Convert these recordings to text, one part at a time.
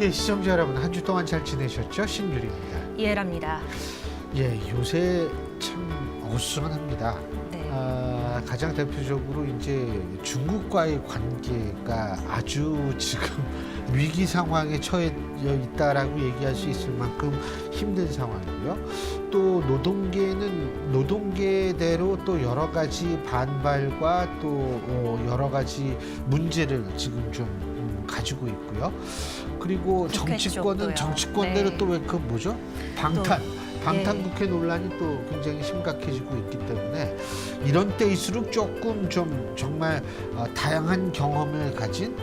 예, 시청자 여러분, 한 주 동안 잘 지내셨죠? 신유리입니다. 이해랍니다. 예, 요새 참 어수선합니다. 네. 가장 대표적으로 이제 중국과의 관계가 아주 지금 위기 상황에 처해 있다라고 얘기할 수 있을 만큼 힘든 상황이고요. 또 노동계는 노동계대로 또 여러 가지 반발과 또 여러 가지 문제를 지금 좀 가지고 있고요. 그리고 정치권은 쪽도요. 정치권대로 네. 또 왜 그 뭐죠? 방탄국회 논란이 또 굉장히 심각해지고 있기 때문에 이런 때일수록 조금 좀 정말 다양한 경험을 가진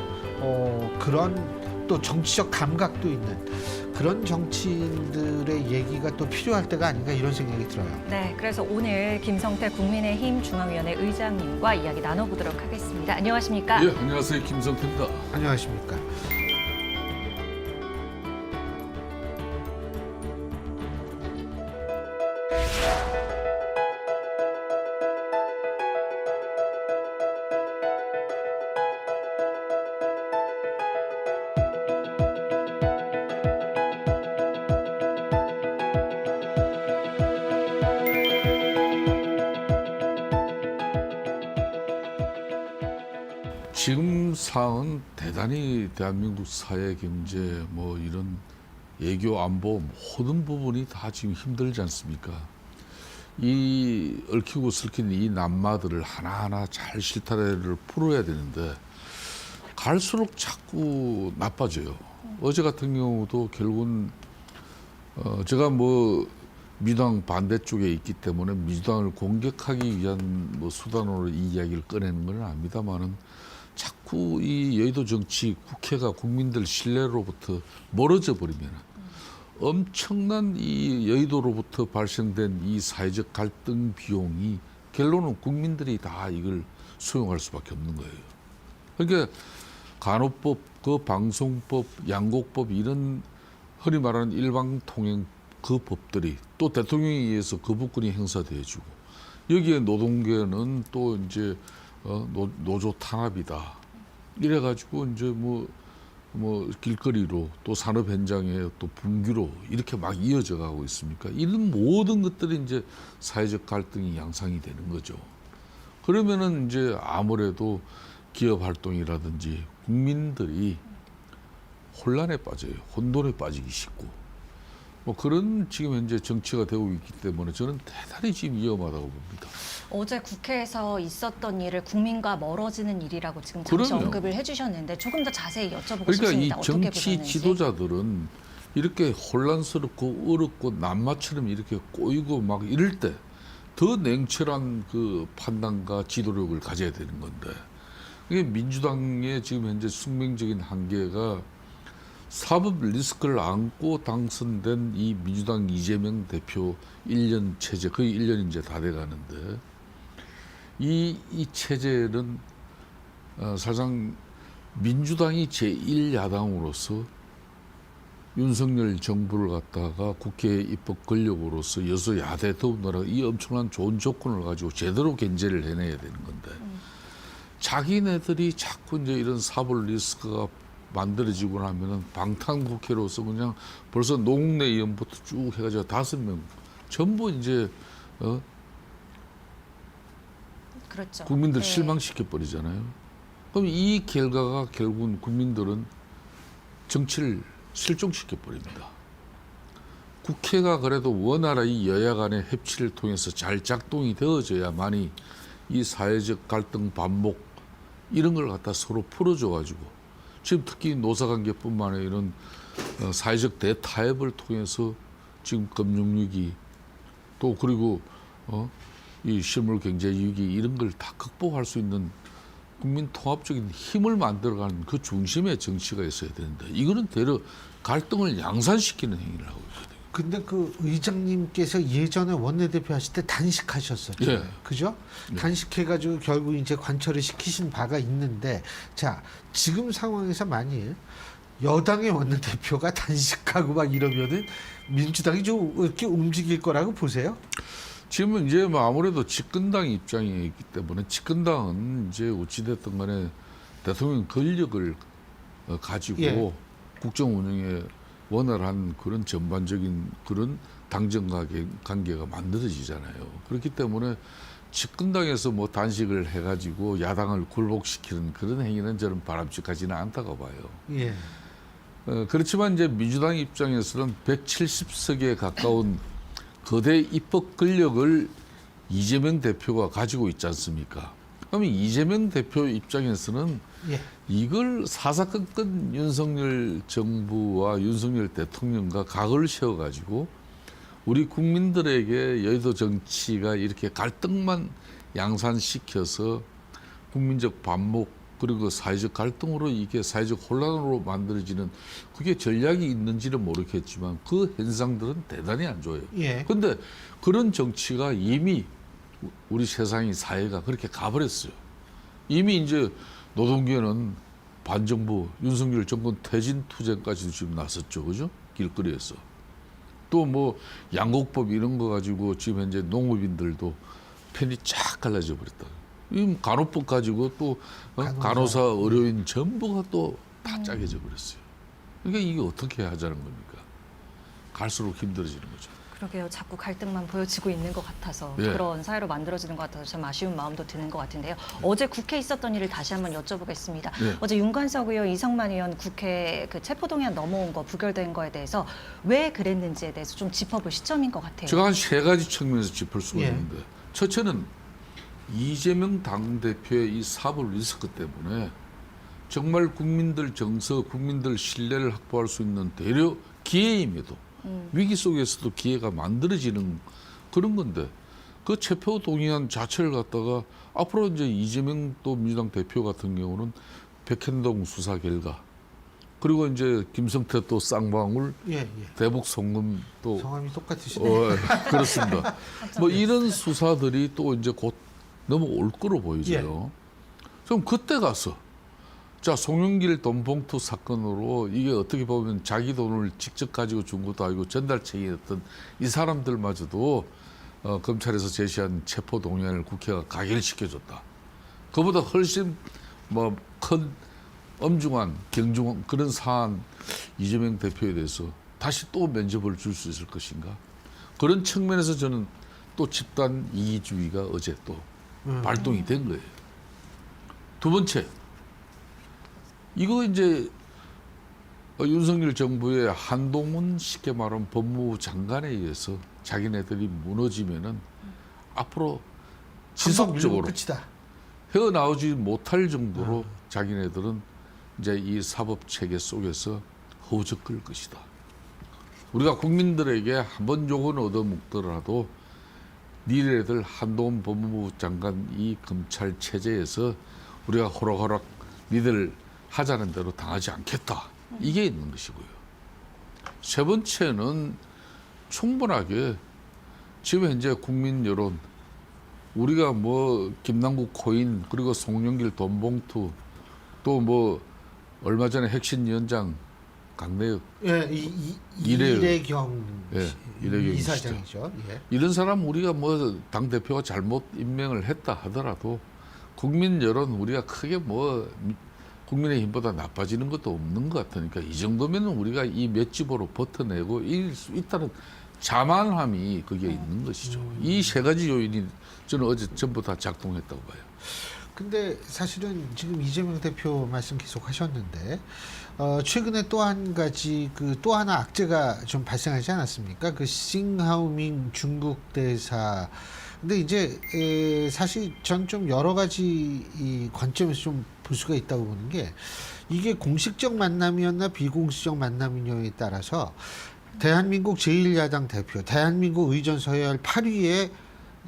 그런 또 정치적 감각도 있는 그런 정치인들의 얘기가 또 필요할 때가 아닌가 이런 생각이 들어요. 네, 그래서 오늘 김성태 국민의힘 중앙위원회 의장님과 이야기 나눠보도록 하겠습니다. 안녕하십니까? 예, 안녕하세요. 김성태입니다. 안녕하십니까? 지금 상황은 대단히 대한민국 사회 경제 뭐 이런 외교 안보 모든 부분이 다 지금 힘들지 않습니까? 이 얽히고 설킨 이 난마들을 하나하나 잘 실타래를 풀어야 되는데 갈수록 자꾸 나빠져요. 어제 같은 경우도 결국은 제가 뭐 민주당 반대쪽에 있기 때문에 민주당을 공격하기 위한 뭐 수단으로 이 이야기를 꺼내는 건 압니다만은 자꾸 이 여의도 정치 국회가 국민들 신뢰로부터 멀어져 버리면 엄청난 이 여의도로부터 발생된 이 사회적 갈등 비용이 결론은 국민들이 다 이걸 수용할 수밖에 없는 거예요. 그러니까 간호법, 그 방송법, 양곡법 이런 흔히 말하는 일방통행 그 법들이 또 대통령에 의해서 거부권이 행사돼주고 여기에 노동계는 또 이제 노조 탄압이다. 이래가지고 이제 뭐 길거리로 또 산업 현장에 또 분규로 이렇게 막 이어져 가고 있습니까? 이런 모든 것들이 이제 사회적 갈등이 양상이 되는 거죠. 그러면은 이제 아무래도 기업 활동이라든지 국민들이 혼란에 빠져요. 혼돈에 빠지기 쉽고. 뭐 그런 지금 현재 정치가 되고 있기 때문에 저는 대단히 지금 위험하다고 봅니다. 어제 국회에서 있었던 일을 국민과 멀어지는 일이라고 지금 잠시 그럼요. 언급을 해주셨는데 조금 더 자세히 여쭤보고 그러니까 이 싶습니다. 어떻게 정치 보셨는지. 지도자들은 이렇게 혼란스럽고 어렵고 난마처럼 이렇게 꼬이고 막 이럴 때 더 냉철한 그 판단과 지도력을 가져야 되는 건데 이게 민주당의 지금 현재 숙명적인 한계가 사법 리스크를 안고 당선된 이 민주당 이재명 대표 1년 체제, 거의 1년이 이제 다 돼 가는데 이 체제는 사실상 민주당이 제1야당으로서 윤석열 정부를 갖다가 국회 입법 권력으로서 여소야대 더군다나 이 엄청난 좋은 조건을 가지고 제대로 견제를 해내야 되는 건데 자기네들이 자꾸 이제 이런 사법 리스크가 만들어지고 나면은 방탄국회로서 그냥 벌써 노웅래 의원부터 쭉 해가지고 5명 전부 이제 그렇죠. 국민들 네. 실망시켜 버리잖아요. 그럼 이 결과가 결국은 국민들은 정치를 실종시켜 버립니다. 국회가 그래도 원활한 이 여야 간의 협치를 통해서 잘 작동이 되어져야만이 이 사회적 갈등 반목 이런 걸 갖다 서로 풀어줘 가지고 지금 특히 노사관계뿐만 아니라 이런 사회적 대타협을 통해서 지금 금융위기 또 그리고 이 실물 경제 위기 이런 걸 다 극복할 수 있는 국민 통합적인 힘을 만들어가는 그 중심에 정치가 있어야 되는데 이거는 대려 갈등을 양산시키는 행위를 하고 있거든요. 근데 그 의장님께서 예전에 원내대표 하실 때 단식하셨었죠. 예. 그죠? 예. 단식해가지고 결국 이제 관철을 시키신 바가 있는데, 자, 지금 상황에서 만일 여당의 원내대표가 단식하고 막 이러면은 민주당이 좀 이렇게 움직일 거라고 보세요? 지금은 이제 뭐 아무래도 집권당 입장이 있기 때문에 집권당은 이제 어찌됐든 간에 대통령 권력을 가지고 예. 국정 운영에 원활한 그런 전반적인 그런 당정 관계가 만들어지잖아요. 그렇기 때문에 집권당에서 뭐 단식을 해가지고 야당을 굴복시키는 그런 행위는 저는 바람직하지는 않다고 봐요. 예. 그렇지만 이제 민주당 입장에서는 170석에 가까운 거대 입법 권력을 이재명 대표가 가지고 있지 않습니까? 그러면 이재명 대표 입장에서는 예. 이걸 사사건건 윤석열 정부와 윤석열 대통령과 각을 세워가지고 우리 국민들에게 여의도 정치가 이렇게 갈등만 양산시켜서 국민적 반목 그리고 사회적 갈등으로 이게 사회적 혼란으로 만들어지는 그게 전략이 있는지는 모르겠지만 그 현상들은 대단히 안 좋아요. 예. 그런데 그런 정치가 이미 우리 세상이 사회가 그렇게 가버렸어요. 이미 이제 노동계는 반정부 윤석열 정권 퇴진 투쟁까지도 지금 나섰죠, 그죠? 길거리에서 또 뭐 양곡법 이런 거 가지고 지금 현재 농업인들도 편이 쫙 갈라져 버렸다. 이 간호법 가지고 또 간호사, 의료인 전부가 또 다 짜겨져 버렸어요. 그러니까 이게 어떻게 하자는 겁니까? 갈수록 힘들어지는 거죠. 그러게요. 자꾸 갈등만 보여지고 있는 것 같아서 예. 그런 사회로 만들어지는 것 같아서 참 아쉬운 마음도 드는 것 같은데요. 어제 국회에 있었던 일을 다시 한번 여쭤보겠습니다. 예. 어제 윤관석 의원, 이성만 의원 국회 그 체포동의안 넘어온 거 부결된 거에 대해서 왜 그랬는지에 대해서 좀 짚어볼 시점인 것 같아요. 제가 한 세 가지 측면에서 짚을 수가 예. 있는데 첫째는 이재명 당대표의 이 사법 리스크 때문에 정말 국민들 정서, 국민들 신뢰를 확보할 수 있는 대려 기회임에도 위기 속에서도 기회가 만들어지는 그런 건데 그 체포 동의안 자체를 갖다가 앞으로 이제 이재명 또 민주당 대표 같은 경우는 백현동 수사 결과 그리고 이제 김성태 또 쌍방울 예. 예. 대북 송금 또 성함이 똑같으시네. 그렇습니다. 뭐 이런 수사들이 또 이제 곧 넘어올 거로 보이죠. 그럼 그때 가서 자 송영길 돈봉투 사건으로 이게 어떻게 보면 자기 돈을 직접 가지고 준 것도 아니고 전달책이었던 이 사람들마저도 검찰에서 제시한 체포 동의안을 국회가 가결시켜줬다. 그보다 훨씬 뭐 큰 엄중한 경중 그런 사안 이재명 대표에 대해서 다시 또 면접을 줄 수 있을 것인가? 그런 측면에서 저는 또 집단 이기주의가 어제 또 발동이 된 거예요. 두 번째, 이거 이제 윤석열 정부의 한동훈 쉽게 말하면 법무부 장관에 의해서 자기네들이 무너지면은 앞으로 지속적으로 끝이다. 헤어나오지 못할 정도로 자기네들은 이제 이 사법 체계 속에서 허우적거릴 것이다. 우리가 국민들에게 한번 욕은 얻어먹더라도 니네들 한동훈 법무부 장관 이 검찰 체제에서 우리가 호락호락 니들 하자는 대로 당하지 않겠다. 이게 있는 것이고요. 세 번째는 충분하게 지금 현재 국민 여론 우리가 뭐 김남국 코인 그리고 송영길 돈봉투 또 뭐 얼마 전에 핵심위원장 강내혁 예, 이래경 예, 이래경 이사장이죠. 예. 이런 사람 우리가 뭐 당 대표가 잘못 임명을 했다 하더라도 국민 여론 우리가 크게 뭐 국민의힘보다 나빠지는 것도 없는 것 같으니까 이 정도면 우리가 이 몇 집으로 버텨내고 이길 수 있다는 자만함이 거기에 있는 것이죠. 이 세 가지 요인이 저는 어제 전부 다 작동했다고 봐요. 근데 사실은 지금 이재명 대표 말씀 계속 하셨는데 최근에 또 한 가지 또 하나 악재가 좀 발생하지 않았습니까? 그 싱하오밍 중국 대사. 근데 이제 사실 전 좀 여러 가지 이 관점에서 좀 볼 수가 있다고 보는 게 이게 공식적 만남이었나 비공식적 만남이냐에 따라서 대한민국 제1야당 대표, 대한민국 의전 서열 8위의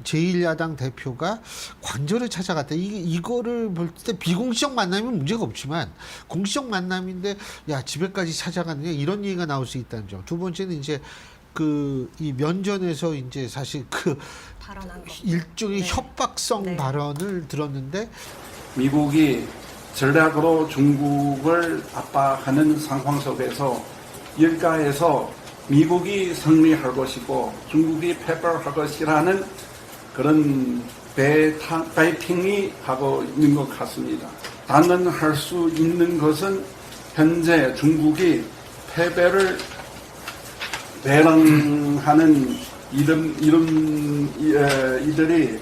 제1야당 대표가 관저를 찾아갔다. 이거를 볼 때 비공식적 만남이면 문제가 없지만 공식적 만남인데 야 집에까지 찾아갔느냐 이런 얘기가 나올 수 있다는 점. 두 번째는 이제 이 면전에서 이제 사실 발언한 거. 일종의 네. 협박성 네. 발언을 들었는데 미국이 전략으로 중국을 압박하는 상황 속에서 일가에서 미국이 승리할 것이고 중국이 패배할 것이라는 그런 베이팅이 하고 있는 것 같습니다. 단언할 수 있는 것은 현재 중국이 패배를 배랑하는 이들이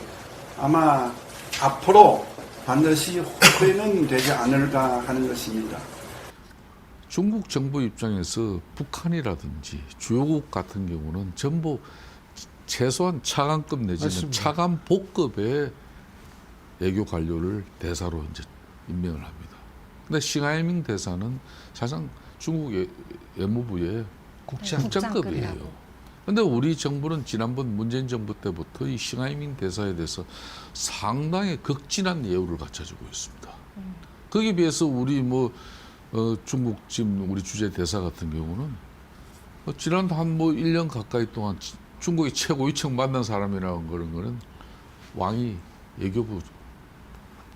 아마 앞으로 반드시 후회는 되지 않을까 하는 것입니다. 중국 정부 입장에서 북한이라든지 주요국 같은 경우는 전부 최소한 차관급 내지는 맞습니다. 차관 복급의 외교 관료를 대사로 이제 임명을 합니다. 근데 싱하이밍 대사는 사실상 중국 외무부의 국장급이에요. 국장급이라고. 근데 우리 정부는 지난번 문재인 정부 때부터 이 싱하이밍 대사에 대해서 상당히 극진한 예우를 갖춰주고 있습니다. 거기에 비해서 우리 중국 지금 우리 주재 대사 같은 경우는 지난 한 1년 가까이 동안 중국의 최고위층 만난 사람이라는 그런 거는 왕이 외교부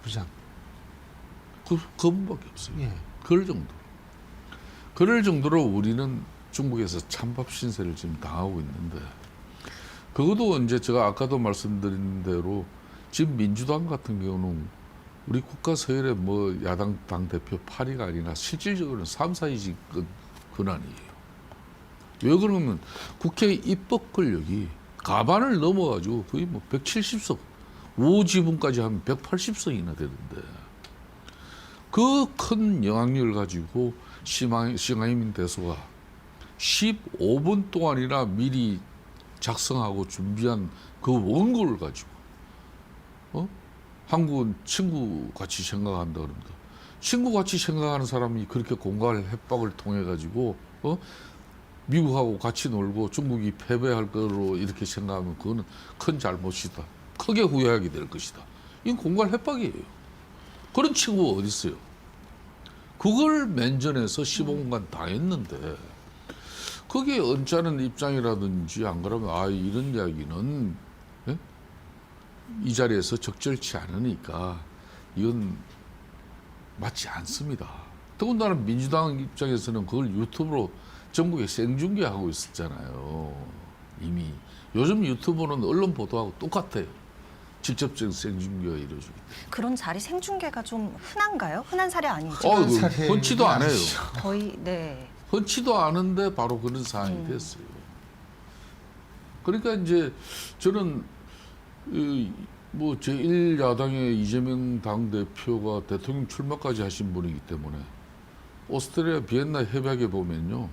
부장. 그분밖에 없어요. 예. 그럴 정도로 우리는 중국에서 찬밥 신세를 지금 당하고 있는데, 그것도 이제 제가 아까도 말씀드린 대로 지금 민주당 같은 경우는 우리 국가 서열의 야당 당 대표 8위가 아니라 실질적으로는 3, 4위직 권한이에요. 왜 그러면 국회 입법 권력이 가반을 넘어가지고 거의 170석, 5지분까지 하면 180석이나 되는데, 그 큰 영향력을 가지고 싱하이밍 대사가 15분 동안이나 미리 작성하고 준비한 그 원고를 가지고 한국은 친구같이 생각한다 그럽니다. 친구같이 생각하는 사람이 그렇게 공갈 협박을 통해 가지고 미국하고 같이 놀고 중국이 패배할 거로 이렇게 생각하면 그거는 큰 잘못이다. 크게 후회하게 될 것이다. 이건 공갈 협박이에요. 그런 친구가 어디 있어요? 그걸 맨전에서 15분간 당했는데 거기에 언짢은 입장이라든지 안 그러면 이런 이야기는 이 자리에서 적절치 않으니까 이건 맞지 않습니다. 더군다나 민주당 입장에서는 그걸 유튜브로 전국에 생중계하고 있었잖아요. 이미. 요즘 유튜브는 언론 보도하고 똑같아요. 직접적인 생중계가 이루어지고. 그런 자리 생중계가 좀 흔한가요? 흔한 사례 아니죠? 사례는 흔치도 않아요. 아니죠. 거의 네. 흔치도 않은데 바로 그런 상황이 됐어요. 그러니까 이제 저는 제1야당의 이재명 당대표가 대통령 출마까지 하신 분이기 때문에 오스트리아 비엔나 협약에 보면요.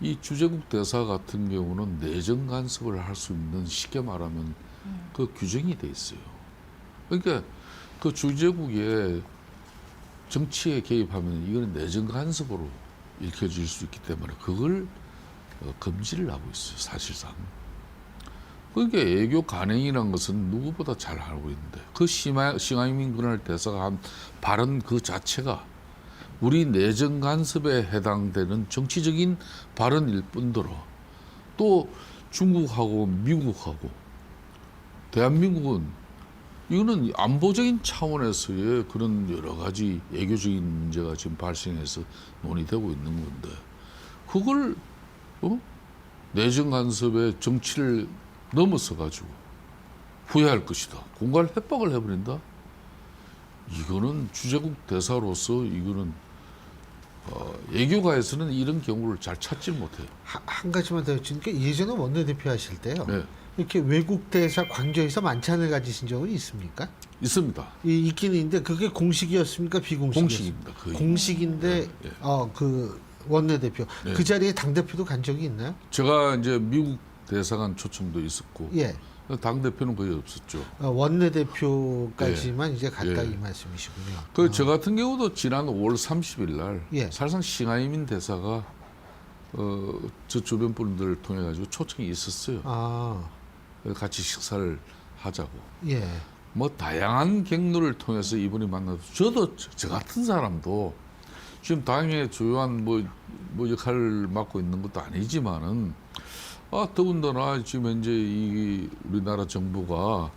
이 주재국 대사 같은 경우는 내정 간섭을 할 수 있는 쉽게 말하면 그 규정이 돼 있어요. 그러니까 그 주재국의 정치에 개입하면 이거는 내정 간섭으로 읽혀질 수 있기 때문에 그걸 금지를 하고 있어요. 사실상. 그러니까 애교 간행이라는 것은 누구보다 잘 알고 있는데 그 싱하이밍 그날 대사가 한 발언 그 자체가 우리 내정 간섭에 해당되는 정치적인 발언일 뿐더러 또 중국하고 미국하고 대한민국은 이거는 안보적인 차원에서의 그런 여러 가지 외교적인 문제가 지금 발생해서 논의되고 있는 건데 그걸 내정 간섭의 정치를 넘어서 가지고 후회할 것이다. 공갈 협박을 해버린다. 이거는 주재국 대사로서 이거는 외교가에서는 이런 경우를 잘 찾지 못해요. 한 가지만 더 여쭈니까 예전에 원내대표 하실 때요. 네, 이렇게 외국 대사 광저에서 만찬을 가지신 적은 있습니까? 있습니다. 있긴 있는데 그게 공식이었습니까? 비공식이었습니까? 공식입니다. 거의. 공식인데 네, 네. 그 원내대표 네. 그 자리에 당 대표도 간 적이 있나요? 제가 이제 미국 대사관 초청도 있었고 예. 당 대표는 거의 없었죠. 원내대표까지만 이제 갔다 예. 이 말씀이시군요. 저 같은 경우도 지난 5월 30일 날 예. 사실상 싱하이민 대사가 저 주변 분들을 통해 가지고 초청이 있었어요. 같이 식사를 하자고. 예. 다양한 경로를 통해서 이분이 만나서 저도 저 같은 사람도 지금 당의 주요한 역할을 맡고 있는 것도 아니지만은 더군다나 지금 현재 이 우리나라 정부가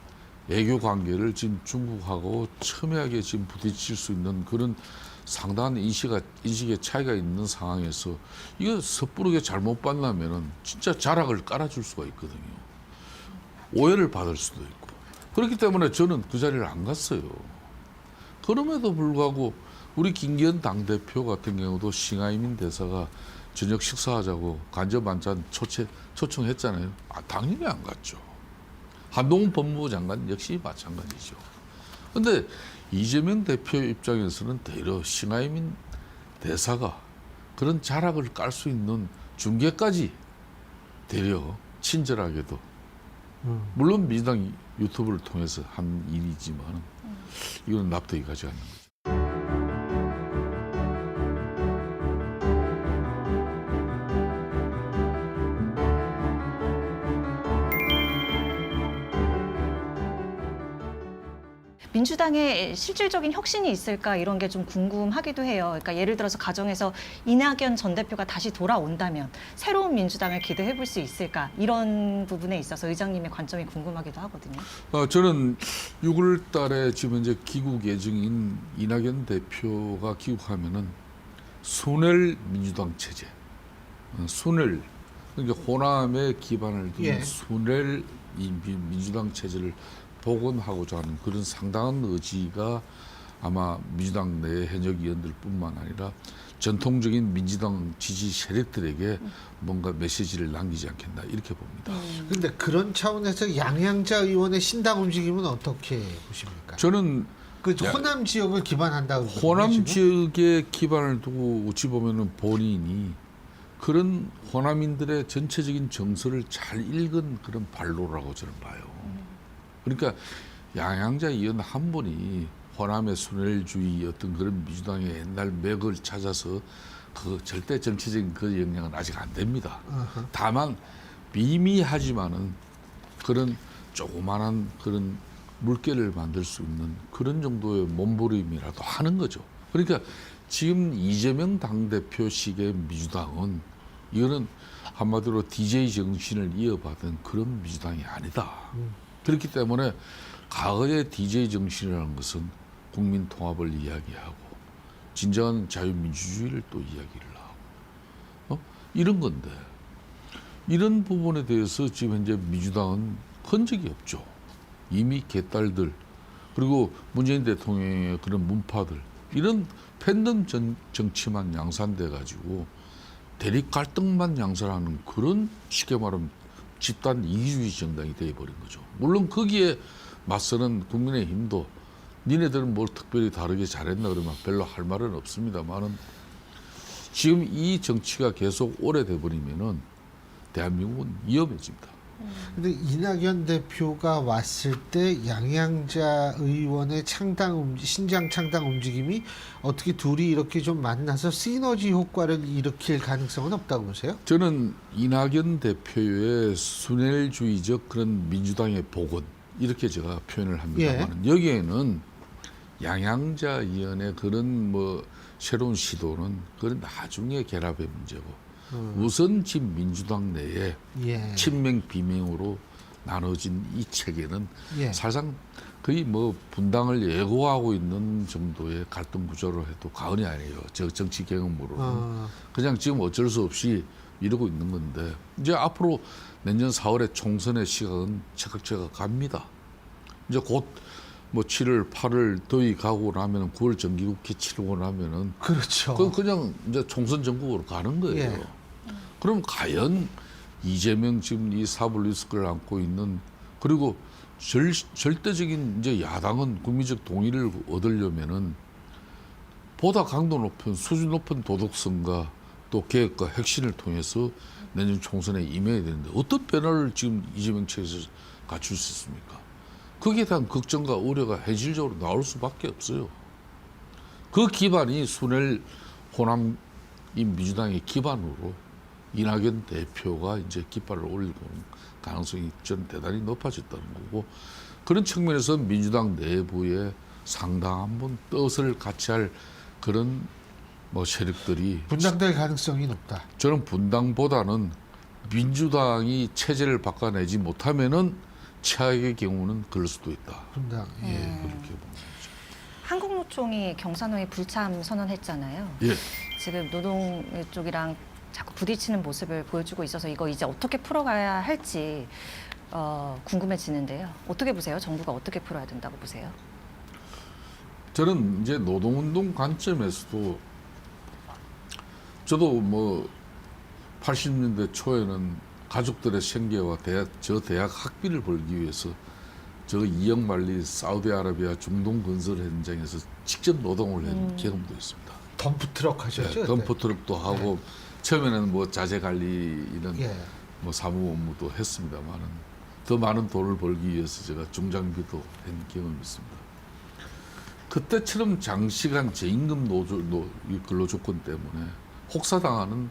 외교 관계를 지금 중국하고 첨예하게 지금 부딪힐 수 있는 그런 상당한 인식의 차이가 있는 상황에서 이거 섣부르게 잘못 만나면은 진짜 자락을 깔아줄 수가 있거든요. 오해를 받을 수도 있고. 그렇기 때문에 저는 그 자리를 안 갔어요. 그럼에도 불구하고 우리 김기현 당대표 같은 경우도 싱하이민 대사가 저녁 식사하자고 간접 한잔 초청했잖아요. 당연히 안 갔죠. 한동훈 법무부 장관 역시 마찬가지죠. 그런데 이재명 대표 입장에서는 대려 신하이민 대사가 그런 자락을 깔 수 있는 중계까지 대려 친절하게도 물론 민주당 유튜브를 통해서 한 일이지만 이건 납득이 가지 않는 거죠. 민주당에 실질적인 혁신이 있을까 이런 게 좀 궁금하기도 해요. 그러니까 예를 들어서 가정에서 이낙연 전 대표가 다시 돌아온다면 새로운 민주당을 기대해 볼 수 있을까 이런 부분에 있어서 의장님의 관점이 궁금하기도 하거든요. 저는 6월 달에 지금 이제 귀국 예정인 이낙연 대표가 귀국하면은 순회 민주당 체제, 순회 그러니까 호남에 기반을 둔 예. 순회 민주당 체제를 복원하고자 하는 그런 상당한 의지가 아마 민주당 내 현역 의원들뿐만 아니라 전통적인 민주당 지지 세력들에게 뭔가 메시지를 남기지 않겠나 이렇게 봅니다. 그런데 그런 차원에서 양양자 의원의 신당 움직임은 어떻게 보십니까? 저는 그 호남 지역을 기반한다고 그러거든요, 호남 지금? 지역에 기반을 두고 어찌 보면은 본인이 그런 호남인들의 전체적인 정서를 잘 읽은 그런 발로라고 저는 봐요. 그러니까 양양자 의원 한 분이 호남의 순혈주의 어떤 그런 민주당의 옛날 맥을 찾아서 그 절대 정치적인 그 영향은 아직 안 됩니다. 다만 미미하지만은 그런 조그만한 그런 물결을 만들 수 있는 그런 정도의 몸부림이라도 하는 거죠. 그러니까 지금 이재명 당대표식의 민주당은 이거는 한마디로 DJ 정신을 이어받은 그런 민주당이 아니다. 그렇기 때문에 과거의 DJ 정신이라는 것은 국민 통합을 이야기하고 진정한 자유민주주의를 또 이야기를 하고 이런 건데 이런 부분에 대해서 지금 현재 민주당은 흔적이 없죠. 이미 개딸들 그리고 문재인 대통령의 그런 문파들 이런 팬덤 정치만 양산돼 가지고 대립 갈등만 양산하는 그런 쉽게 말하면 집단 이기주의 정당이 되어버린 거죠. 물론 거기에 맞서는 국민의힘도 니네들은 뭘 특별히 다르게 잘했나 그러면 별로 할 말은 없습니다만은 지금 이 정치가 계속 오래돼 버리면은 대한민국은 위험해집니다. 근데 이낙연 대표가 왔을 때 양양자 의원의 신장 창당 움직임이 어떻게 둘이 이렇게 좀 만나서 시너지 효과를 일으킬 가능성은 없다고 보세요? 저는 이낙연 대표의 순혈주의적 그런 민주당의 복원 이렇게 제가 표현을 합니다만 여기에는 양양자 의원의 그런 뭐 새로운 시도는 그런 나중에 결합의 문제고 우선 지금 민주당 내에 친명 비명으로 나눠진 이 체계는 사실상 거의 뭐 분당을 예고하고 있는 정도의 갈등 구조로 해도 과언이 아니에요. 정치 경험으로는. 그냥 지금 어쩔 수 없이 이러고 있는 건데 이제 앞으로 내년 4월에 총선의 시각은 차각차각 갑니다. 이제 곧 뭐 7월, 8월 더위 가고 나면은 9월 정기국회 치르고 나면은 그렇죠. 그냥 이제 총선 전국으로 가는 거예요. 그럼 과연 이재명 지금 이 사법 리스크를 안고 있는 그리고 절대적인 이제 야당은 국민적 동의를 얻으려면은 보다 강도 높은 수준 높은 도덕성과 또 개혁과 혁신을 통해서 내년 총선에 임해야 되는데 어떤 변화를 지금 이재명 측에서 갖출 수 있습니까? 거기에 대한 걱정과 우려가 현실적으로 나올 수밖에 없어요. 그 기반이 순회 호남 민주당의 기반으로 이낙연 대표가 이제 깃발을 올리고 오는 가능성이 전 대단히 높아졌다는 거고 그런 측면에서 민주당 내부에 상당한 분 뜻을 같이 할 그런 뭐 세력들이 분당될 가능성이 높다. 저는 분당보다는 민주당이 체제를 바꿔내지 못하면은 최악의 경우는 그럴 수도 있다. 분당. 그렇게 봅니다. 한국노총이 경산호에 불참 선언했잖아요. 예. 지금 노동 쪽이랑 자꾸 부딪히는 모습을 보여주고 있어서 이거 이제 어떻게 풀어가야 할지 궁금해지는데요. 어떻게 보세요? 정부가 어떻게 풀어야 된다고 보세요? 저는 이제 노동운동 관점에서도 저도 뭐 80년대 초에는 가족들의 생계와 저 대학 학비를 벌기 위해서 저 2억 말리 사우디아라비아 중동 건설 현장에서 직접 노동을 한 경험도 있습니다. 덤프트럭 하셨죠? 그때? 덤프트럭도 하고 처음에는 뭐 자재 관리 이런 예. 뭐 사무 업무도 했습니다만은 더 많은 돈을 벌기 위해서 제가 중장비도 한 경험이 있습니다. 그때처럼 장시간 저임금 이 근로 조건 때문에 혹사당하는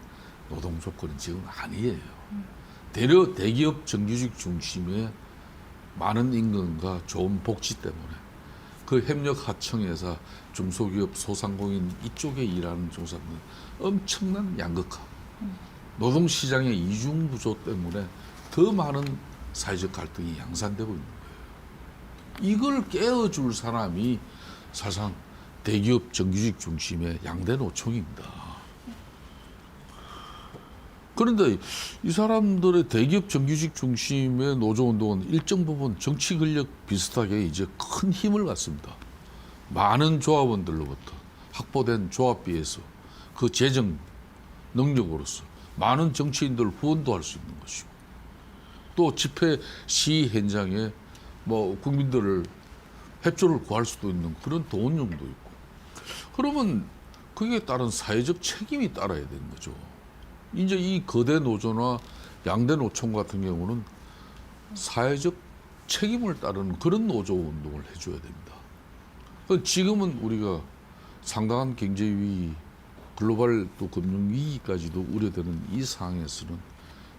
노동 조건은 지금 아니에요. 대려 대기업 정규직 중심의 많은 임금과 좋은 복지 때문에 그 협력 하청회사, 중소기업, 소상공인 이쪽에 일하는 종사는 엄청난 양극화, 노동시장의 이중 구조 때문에 더 많은 사회적 갈등이 양산되고 있는 거예요. 이걸 깨워줄 사람이 사실상 대기업 정규직 중심의 양대 노총입니다. 그런데 이 사람들의 대기업 정규직 중심의 노조운동은 일정 부분 정치 권력 비슷하게 이제 큰 힘을 갖습니다. 많은 조합원들로부터 확보된 조합비에서 그 재정 능력으로서 많은 정치인들 후원도 할 수 있는 것이고 또 집회 시위 현장에 뭐 국민들을 협조를 구할 수도 있는 그런 도움용도 있고 그러면 거기에 따른 사회적 책임이 따라야 되는 거죠. 이제 이 거대 노조나 양대 노총 같은 경우는 사회적 책임을 따르는 그런 노조 운동을 해줘야 됩니다. 지금은 우리가 상당한 경제 위기, 글로벌 또 금융 위기까지도 우려되는 이 상황에서는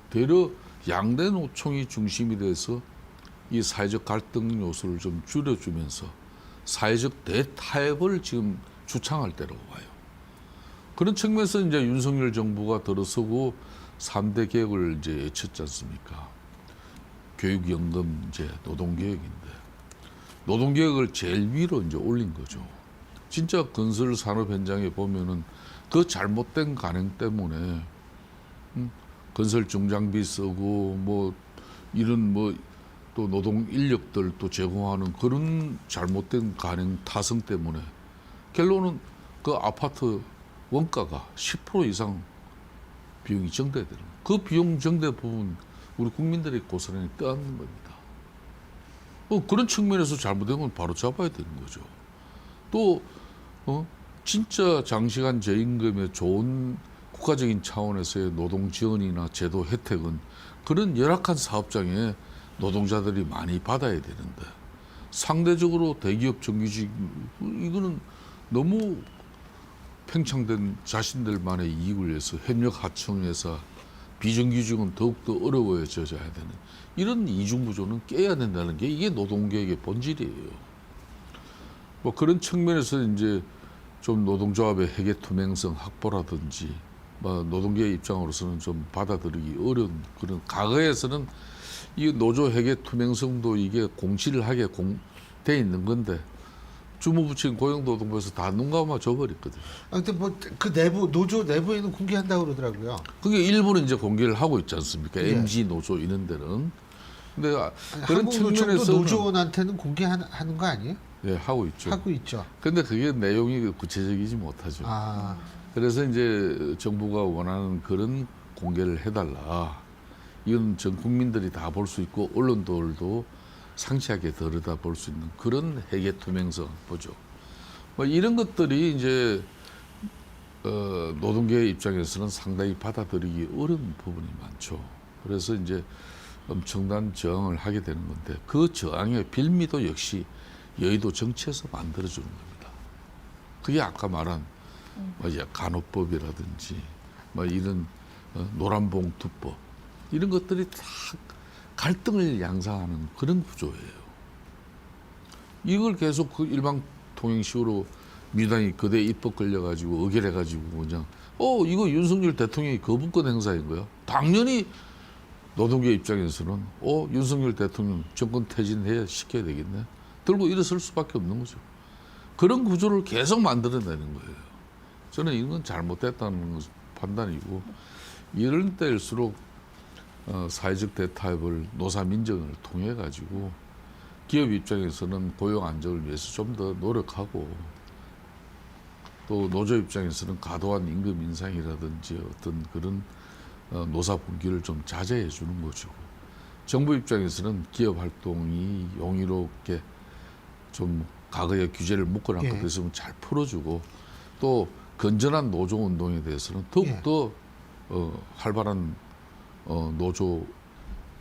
되려 양대 노총이 중심이 돼서 이 사회적 갈등 요소를 좀 줄여주면서 사회적 대타협을 지금 주창할 때라고 봐요. 그런 측면에서 이제 윤석열 정부가 들어서고 3대 개혁을 이제 외쳤지 않습니까? 교육연금제, 노동개혁인데 노동개혁을 제일 위로 이제 올린 거죠. 진짜 건설 산업 현장에 보면은 그 잘못된 관행 때문에 건설 중장비 쓰고 뭐 이런 뭐 또 노동 인력들 또 제공하는 그런 잘못된 관행 타성 때문에 결론은 그 아파트 원가가 10% 이상 비용이 정대되는 거예요. 그 비용 정대 부분 우리 국민들의 고스란히 떠안는 겁니다. 그런 측면에서 잘못된 건 바로 잡아야 되는 거죠. 또 진짜 장시간 저임금의 좋은 국가적인 차원에서의 노동 지원이나 제도 혜택은 그런 열악한 사업장에 노동자들이 많이 받아야 되는데 상대적으로 대기업 정규직 이거는 너무 팽창된 자신들만의 이익을 위해서 협력 하청회사 비정규직은 더욱더 어려워져야 되는 이런 이중구조는 깨야 된다는 게 이게 노동개혁의 본질이에요. 뭐 그런 측면에서 이제 좀 노동조합의 회계 투명성 확보라든지 뭐 노동계의 입장으로서는 좀 받아들이기 어려운 그런 과거에서는 이 노조 회계 투명성도 이게 공시를 하게 돼 있는 건데 주무부처인 고용노동부에서 다 눈 감아 줘버렸거든요. 근데 뭐 그 내부 노조 내부에는 공개한다고 그러더라고요. 그게 일부는 이제 공개를 하고 있지 않습니까? 예. MG 노조 이런 데는. 근데 그런 한국 노조도 측면에서 노조원한테는 공개하는 거 아니에요? 예, 하고 있죠. 하고 있죠. 근데 그게 내용이 구체적이지 못하죠. 아, 그래서 이제 정부가 원하는 그런 공개를 해달라. 이건 전 국민들이 다 볼 수 있고 언론들도 상세하게 들여다볼 수 있는 그런 회계 투명성 보죠. 뭐 이런 것들이 이제 노동계의 입장에서는 상당히 받아들이기 어려운 부분이 많죠. 그래서 이제 엄청난 저항을 하게 되는 건데 그 저항의 빌미도 역시 여의도 정치에서 만들어주는 겁니다. 그게 아까 말한 뭐 간호법이라든지 뭐 이런 노란봉투법 이런 것들이 다 갈등을 양상하는 그런 구조예요. 이걸 계속 그 일방통행식으로 민주당이 그대 입법 걸려가지고 의결해가지고 그냥 이거 윤석열 대통령이 거부권 행사인 거야. 당연히 노동계 입장에서는 윤석열 대통령 정권 퇴진해야 시켜야 되겠네. 들고 일어설 수밖에 없는 거죠. 그런 구조를 계속 만들어내는 거예요. 저는 이건 잘못됐다는 판단이고 이런 때일수록 사회적 대타협을 노사민정을 통해 가지고 기업 입장에서는 고용 안정을 위해서 좀 더 노력하고 또 노조 입장에서는 과도한 임금 인상이라든지 어떤 그런 노사 분기를 좀 자제해 주는 것이고, 정부 입장에서는 기업 활동이 용이롭게 좀 과거의 규제를 묶어놓은 예. 것에 있으면 잘 풀어주고, 또 건전한 노조 운동에 대해서는 더욱더 활발한 노조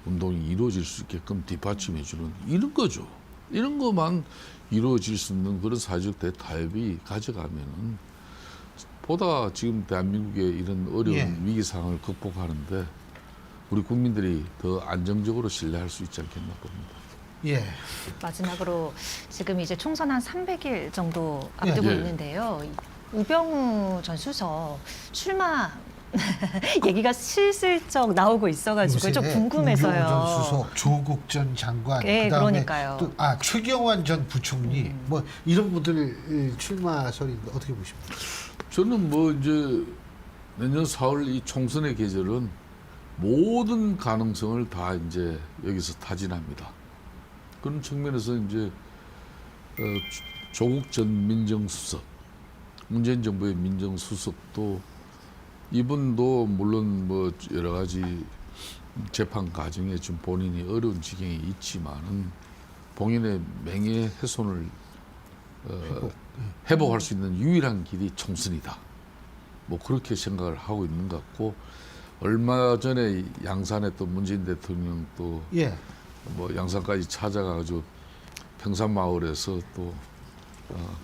운동이 이루어질 수 있게끔 뒷받침해주는 이런 거죠. 이런 것만 이루어질 수 있는 그런 사회적 대타협이 가져가면은 보다 지금 대한민국의 이런 어려운 예. 위기 상황을 극복하는데 우리 국민들이 더 안정적으로 신뢰할 수 있지 않겠나 봅니다. 예. 마지막으로 지금 이제 총선 한 300일 정도 앞두고 예. 있는데요. 우병우 전 수석 출마 얘기가 슬슬쩍 나오고 있어가지고 좀 궁금해서요. 우병우 전 수석, 조국 전 장관, 네, 그다음에 그러니까요. 또 최경환 전 부총리, 뭐 이런 분들 출마설이 어떻게 보십니까? 저는 뭐 이제 내년 4월 이 총선의 계절은 모든 가능성을 다 이제 여기서 타진합니다. 그런 측면에서 이제 조국 전 민정수석, 문재인 정부의 민정수석도 이분도 물론 뭐 여러 가지 재판 과정에 좀 본인이 어려운 지경에 있지만은 본인의 명예훼손을 회복할 수 있는 유일한 길이 총선이다. 뭐 그렇게 생각을 하고 있는 것 같고, 얼마 전에 양산에 또 문재인 대통령 또 예. 뭐 양산까지 찾아가가지고 평산마을에서 또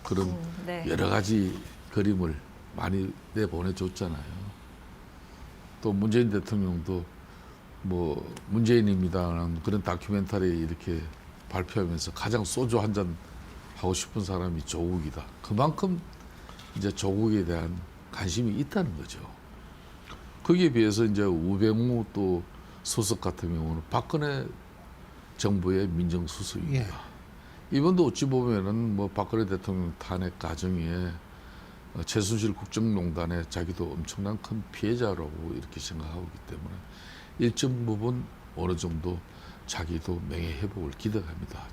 그런 네. 여러 가지 그림을 많이 내보내줬잖아요. 또 문재인 대통령도 뭐 문재인입니다라는 그런 다큐멘터리 이렇게 발표하면서 가장 소주 한 잔 하고 싶은 사람이 조국이다. 그만큼 이제 조국에 대한 관심이 있다는 거죠. 거기에 비해서 이제 우병우 또 수석 같은 경우는 박근혜 정부의 민정수석입니다. 예. 이분도 어찌 보면은 뭐 박근혜 대통령 탄핵 과정에 최순실 국정농단에 자기도 엄청난 큰 피해자라고 이렇게 생각하고 있기 때문에 일정 부분 어느 정도 자기도 명예 회복을 기대합니다.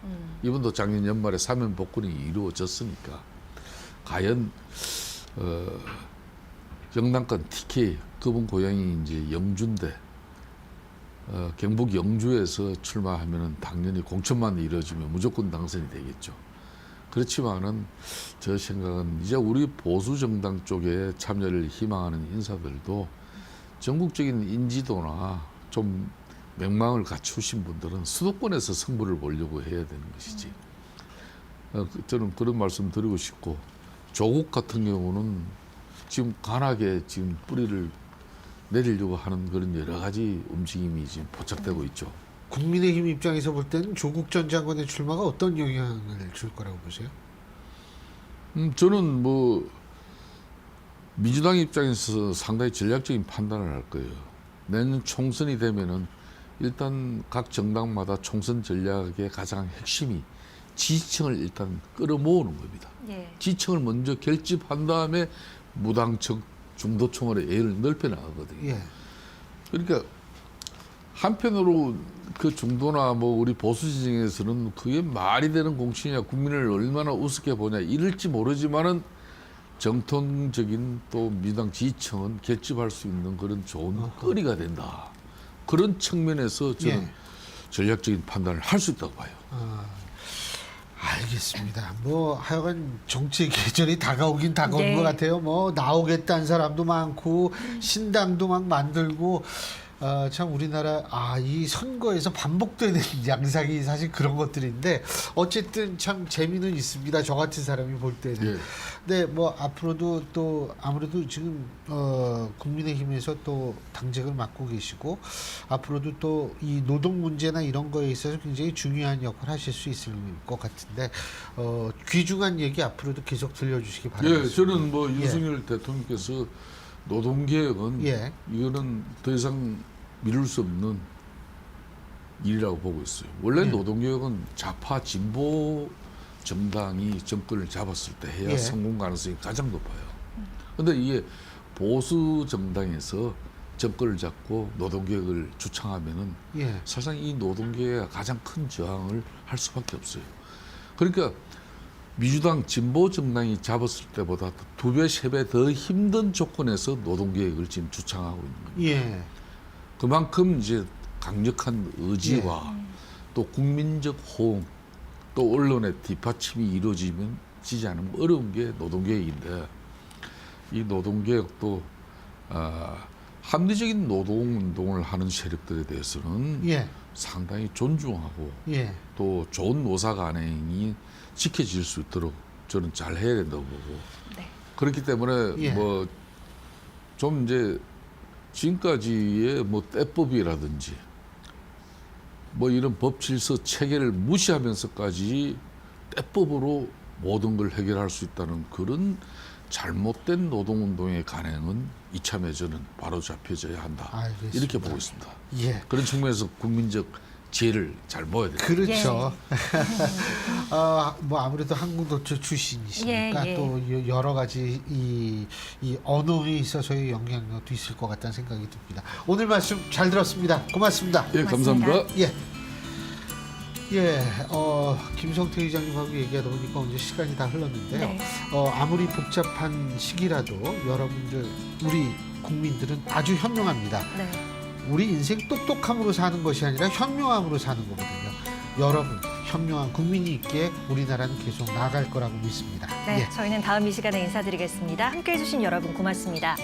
이분도 작년 연말에 사면 복권이 이루어졌으니까 과연 영남권 TK 그분 고향이 이제 영주인데 경북 영주에서 출마하면은 당연히 공천만 이루어지면 무조건 당선이 되겠죠. 그렇지만은 저 생각은 이제 우리 보수 정당 쪽에 참여를 희망하는 인사들도 전국적인 인지도나 좀 명망을 갖추신 분들은 수도권에서 승부를 보려고 해야 되는 것이지. 저는 그런 말씀 드리고 싶고, 조국 같은 경우는 지금 강하게 지금 뿌리를 내리려고 하는 그런 여러 가지 움직임이 지금 포착되고 있죠. 국민의힘 입장에서 볼 때는 조국 전 장관의 출마가 어떤 영향을 줄 거라고 보세요? 저는 뭐 민주당 입장에서 상당히 전략적인 판단을 할 거예요. 내년 총선이 되면은 일단 각 정당마다 총선 전략의 가장 핵심이 지지층을 일단 끌어모으는 겁니다. 예. 지지층을 먼저 결집한 다음에 무당층, 중도층으로 애를 넓혀 나가거든요. 예. 그러니까 한편으로 그 중도나 뭐 우리 보수 진영에서는 그게 말이 되는 공천이냐, 국민을 얼마나 우습게 보냐 이럴지 모르지만은 정통적인 또 민주당 지지층은 결집할 수 있는 그런 좋은 거리가 된다. 그런 측면에서 저는 예. 전략적인 판단을 할 수 있다고 봐요. 알겠습니다. 뭐 하여간 정치 계절이 다가오긴 다가온 네. 것 같아요. 뭐 나오겠다는 사람도 많고 신당도 막 만들고 참 우리나라 이 선거에서 반복되는 양상이 사실 그런 것들인데 어쨌든 참 재미는 있습니다. 저 같은 사람이 볼 때는. 예. 근데 뭐 앞으로도 또 아무래도 지금 국민의힘에서 또 당직을 맡고 계시고 앞으로도 또 이 노동 문제나 이런 거에 있어서 굉장히 중요한 역할을 하실 수 있을 것 같은데 귀중한 얘기 앞으로도 계속 들려주시기 바랍니다. 예, 저는 뭐 윤석열 대통령께서 노동개혁은 예. 이거는 더 이상 미룰 수 없는 일이라고 보고 있어요. 원래 예. 노동개혁은 좌파 진보 정당이 정권을 잡았을 때 해야 예. 성공 가능성이 가장 높아요. 그런데 이게 보수 정당에서 정권을 잡고 노동개혁을 주창하면은 예. 사실상 이 노동계가 가장 큰 저항을 할 수밖에 없어요. 그러니까 민주당 진보 정당이 잡았을 때보다 2배, 3배 더 힘든 조건에서 노동계획을 지금 주창하고 있는 겁니다. 예. 그만큼 이제 강력한 의지와 또 국민적 호응, 또 언론의 뒷받침이 이루어지지 않으면 어려운 게 노동개혁인데 이 노동개혁도 합리적인 노동운동을 하는 세력들에 대해서는 예. 상당히 존중하고 예. 또 좋은 노사 간행이 지켜질 수 있도록 저는 잘 해야 된다고 보고 네. 그렇기 때문에 예. 뭐 좀 이제 지금까지의 뭐 때법이라든지 뭐 이런 법 질서 체계를 무시하면서까지 때법으로 모든 걸 해결할 수 있다는 그런 잘못된 노동운동의 간행은 이참에 저는 바로 잡혀져야 한다. 알겠습니다. 이렇게 보고 있습니다. 예. 그런 측면에서 국민적 지혜를 잘 모아야 됩니다. 그렇죠. 뭐 아무래도 한국노조 출신이시니까 예, 예. 또 여러 가지 이 언어에 있어서의 영향력도 있을 것 같다는 생각이 듭니다. 오늘 말씀 잘 들었습니다. 고맙습니다. 예, 감사합니다. 예. 예, 김성태 의장님하고 얘기하다 보니까 언제 시간이 다 흘렀는데요. 네. 아무리 복잡한 시기라도 여러분들, 우리 국민들은 아주 현명합니다. 네. 우리 인생 똑똑함으로 사는 것이 아니라 현명함으로 사는 거거든요. 여러분, 현명한 국민이 있기에 우리나라는 계속 나아갈 거라고 믿습니다. 네, 예. 저희는 다음 이 시간에 인사드리겠습니다. 함께해 주신 여러분 고맙습니다.